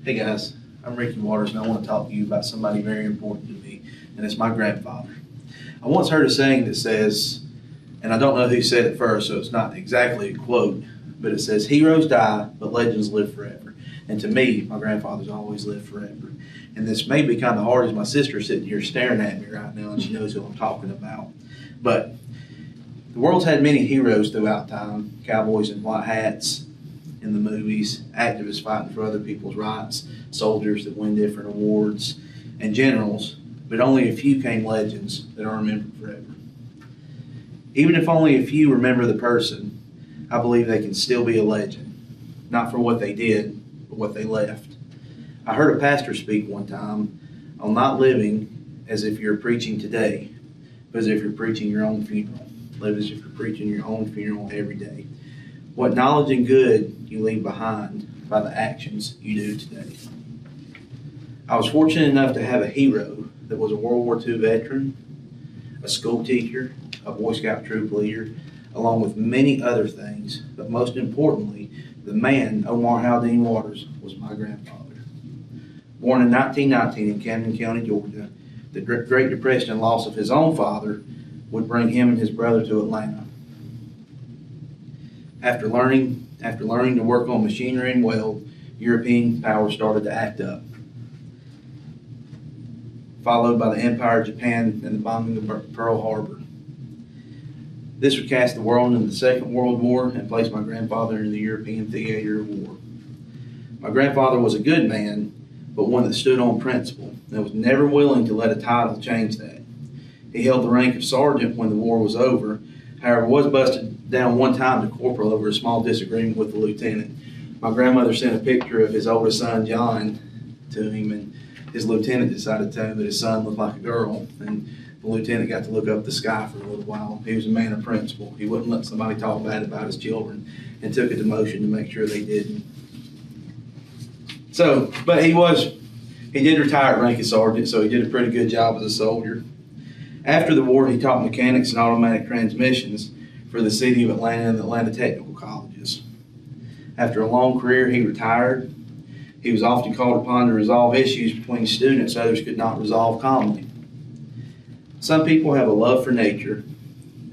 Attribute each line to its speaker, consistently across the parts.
Speaker 1: Hey guys, I'm Ricky Waters and I want to talk to you about somebody very important to me, and it's my grandfather. I once heard a saying that says, and I don't know who said it first, so it's not exactly a quote, but it says, "Heroes die, but legends live forever." And to me, my grandfather's always lived forever. And this may be kind of hard as my sister's sitting here staring at me right now and she knows who I'm talking about. But the world's had many heroes throughout time, cowboys in white hats, in the movies, activists fighting for other people's rights, soldiers that win different awards, and generals, but only a few came legends that are remembered forever. Even if only a few remember the person, I believe they can still be a legend, not for what they did, but what they left. I heard a pastor speak one time on not living as if you're preaching today, but as if you're preaching your own funeral. Live as if you're preaching your own funeral every day. What knowledge and good you leave behind by the actions you do today. I was fortunate enough to have a hero that was a World War II veteran, a school teacher, a Boy Scout troop leader, along with many other things, but most importantly, the man, Omar Haldane Waters, was my grandfather. Born in 1919 in Camden County, Georgia, the Great Depression and loss of his own father would bring him and his brother to Atlanta. After learning to work on machinery and weld, European powers started to act up, followed by the Empire of Japan and the bombing of Pearl Harbor. This would cast the world into the Second World War and place my grandfather in the European theater of war. My grandfather was a good man, but one that stood on principle and was never willing to let a title change that. He held the rank of sergeant when the war was over, however, was busted down one time to corporal over a small disagreement with the lieutenant. My grandmother sent a picture of his oldest son, John, to him, and his lieutenant decided to tell him that his son looked like a girl, and the lieutenant got to look up the sky for a little while. He was a man of principle. He wouldn't let somebody talk bad about his children, and took a demotion to make sure they didn't. So, but he did retire at rank as sergeant, so he did a pretty good job as a soldier. After the war, he taught mechanics and automatic transmissions for the city of Atlanta and the Atlanta technical colleges. After a long career, he retired. He was often called upon to resolve issues between students others could not resolve calmly. Some people have a love for nature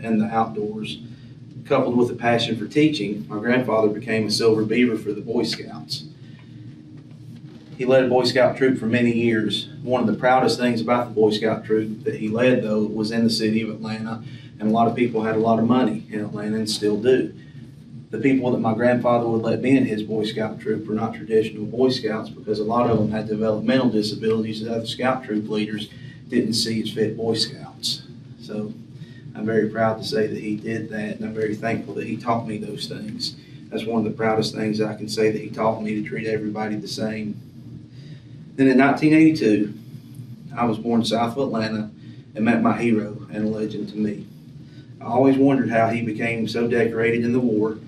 Speaker 1: and the outdoors, coupled with a passion for teaching. My grandfather became a silver beaver for the Boy Scouts. He led a Boy Scout troop for many years. One of the proudest things about the Boy Scout troop that he led, though, was in the city of Atlanta, and a lot of people had a lot of money in Atlanta and still do. The people that my grandfather would let be in his Boy Scout troop were not traditional Boy Scouts because a lot of them had developmental disabilities that other Scout troop leaders didn't see as fit Boy Scouts. So I'm very proud to say that he did that, and I'm very thankful that he taught me those things. That's one of the proudest things I can say, that he taught me to treat everybody the same. Then in 1982, I was born south of Atlanta and met my hero and a legend to me. I always wondered how he became so decorated in the war.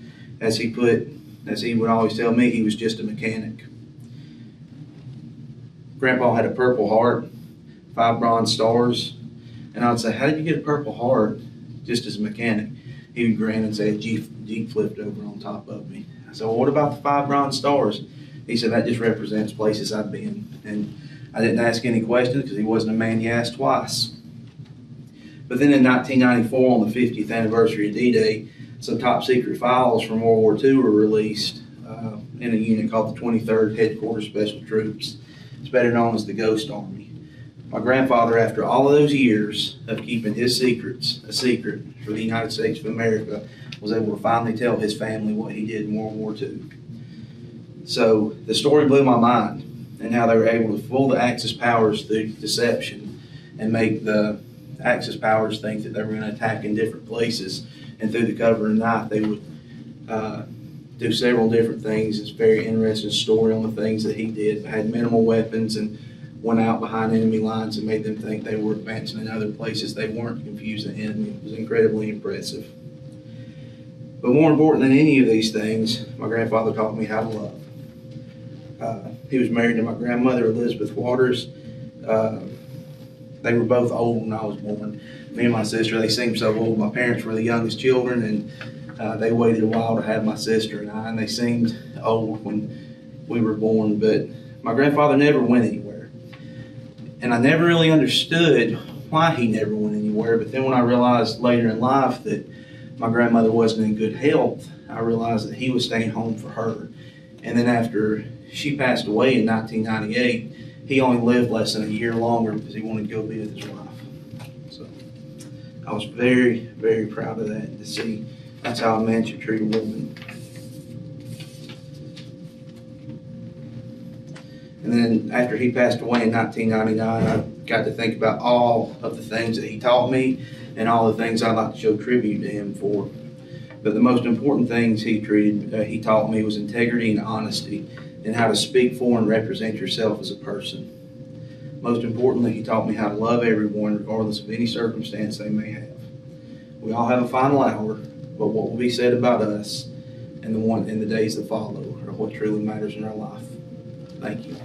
Speaker 1: As he would always tell me, he was just a mechanic. Grandpa had a Purple Heart, 5 Bronze Stars, and I'd say, "How did you get a Purple Heart just as a mechanic?" He would grin and say, "A Jeep flipped over on top of me." I said, "Well, what about the 5 Bronze Stars?" He said, "That just represents places I've been." And I didn't ask any questions because he wasn't a man you asked twice. But then in 1994, on the 50th anniversary of D-Day, some top secret files from World War II were released in a unit called the 23rd Headquarters Special Troops. It's better known as the Ghost Army. My grandfather, after all of those years of keeping his secrets a secret for the United States of America, was able to finally tell his family what he did in World War II. So the story blew my mind, and how they were able to fool the Axis powers through deception and make the Axis powers think that they were going to attack in different places, and through the cover of the night they would do several different things. It's a very interesting story on the things that he did. Had minimal weapons and went out behind enemy lines and made them think they were advancing in other places. They weren't, confused the enemy. It was incredibly impressive. But more important than any of these things, my grandfather taught me how to love. He was married to my grandmother, Elizabeth Waters. They were both old when I was born. Me and my sister, they seemed so old. My parents were the youngest children, and they waited a while to have my sister and I, and they seemed old when we were born. But My grandfather never went anywhere. And I never really understood why he never went anywhere. But then when I realized later in life that my grandmother wasn't in good health, I realized that he was staying home for her. And then after she passed away in 1998, he only lived less than a year longer because he wanted to go be with his wife. So I was very, very proud of that, to see that's how a man should treat a woman. And then after he passed away in 1999, I got to think about all of the things that he taught me and all the things I'd like to show tribute to him for. But the most important things he taught me was integrity and honesty, and how to speak for and represent yourself as a person. Most importantly, he taught me how to love everyone regardless of any circumstance they may have. We all have a final hour, but what will be said about us and the days that follow are what truly matters in our life. Thank you.